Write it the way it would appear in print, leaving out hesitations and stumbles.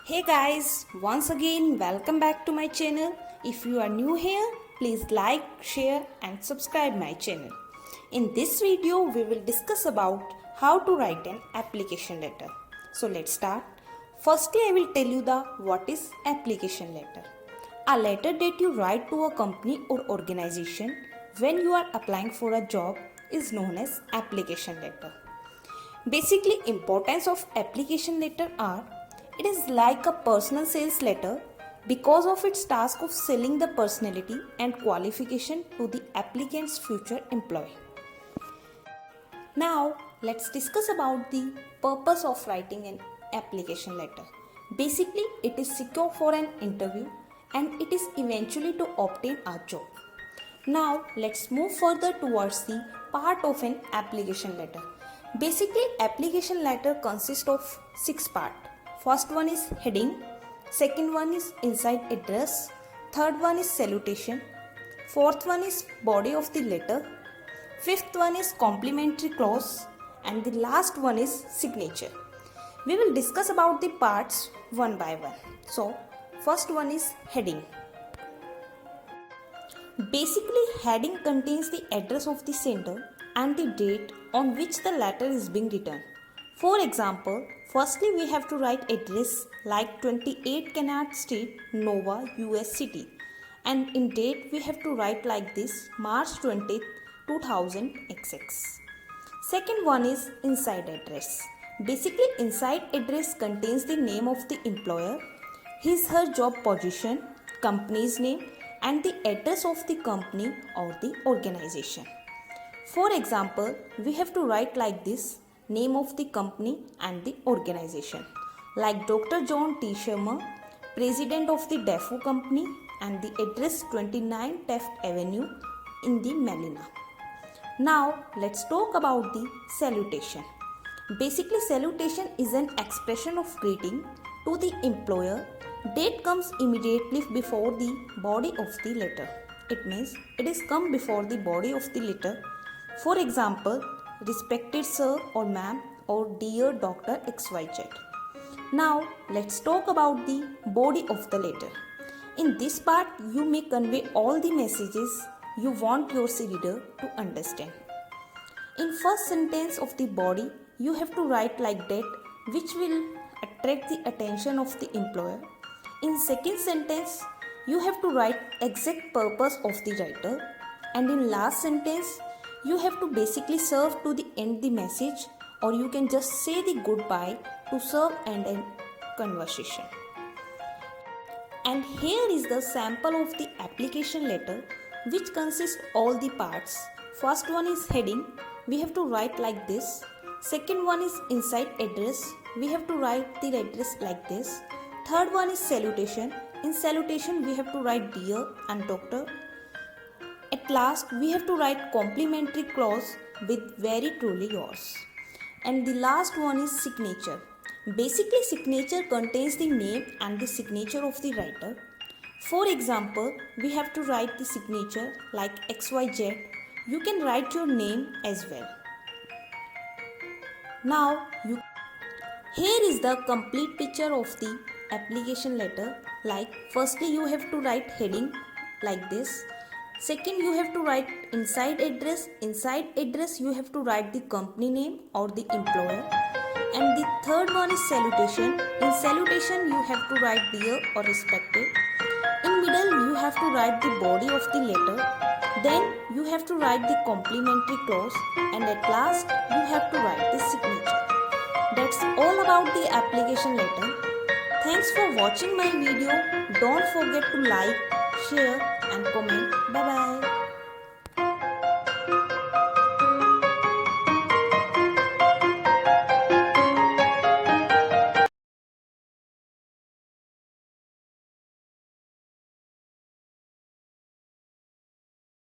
Hey guys, once again welcome back to my channel. If you are new here, please like, share and subscribe my channel. In this video, we will discuss about how to write an application letter. So let's start. Firstly, I will tell you what is application letter. A letter that you write to a company or organization when you are applying for a job is known as application letter. Basically, importance of application letter are it is like a personal sales letter because of its task of selling the personality and qualification to the applicant's future employee. Now, let's discuss about the purpose of writing an application letter. Basically, it is secure for an interview and it is eventually to obtain a job. Now, let's move further towards the part of an application letter. Basically, application letter consists of 6 parts. First one is heading, second one is inside address, third one is salutation, fourth one is body of the letter, fifth one is complimentary clause, and the last one is signature. We will discuss about the parts one by one. So, first one is heading. Basically, heading contains the address of the sender and the date on which the letter is being written. For example, firstly we have to write address like 28 Kennard Street, Nova, US City, and in date we have to write like this March 20th, 2000 XX. Second one is inside address. Basically, inside address contains the name of the employer, his/her job position, company's name, and the address of the company or the organization. For example, we have to write like this name of the company and the organization like Dr. John T. Sharma, President of the DEFO Company, and the address 29 Taft Avenue in the Melina. Now let's talk about the salutation. Basically, salutation is an expression of greeting to the employer that comes immediately before the body of the letter. It means it is come before the body of the letter. For example, respected sir or ma'am or dear Dr. XYZ. Now let's talk about the body of the letter. In this part, you may convey all the messages you want your reader to understand. In first sentence of the body, you have to write like that which will attract the attention of the employer. In second sentence, you have to write exact purpose of the writer, and in last sentence, you have to basically serve to the end the message, or you can just say the goodbye to serve and end conversation. And here is the sample of the application letter which consists all the parts. First one is heading, we have to write like this. Second one is inside address, we have to write the address like this. Third one is salutation. In salutation we have to write dear and doctor. At last we have to write complimentary clause with very truly yours. And the last one is signature. Basically, signature contains the name and the signature of the writer. For example, we have to write the signature like XYZ. You can write your name as well. Now, here is the complete picture of the application letter. Like, firstly you have to write heading like this. Second, you have to write inside address. Inside address, you have to write the company name or the employer. And the third one is salutation. In salutation, you have to write dear or respected. In middle, you have to write the body of the letter. Then, you have to write the complimentary clause. And at last, you have to write the signature. That's all about the application letter. Thanks for watching my video. Don't forget to like, share and comment. Bye bye.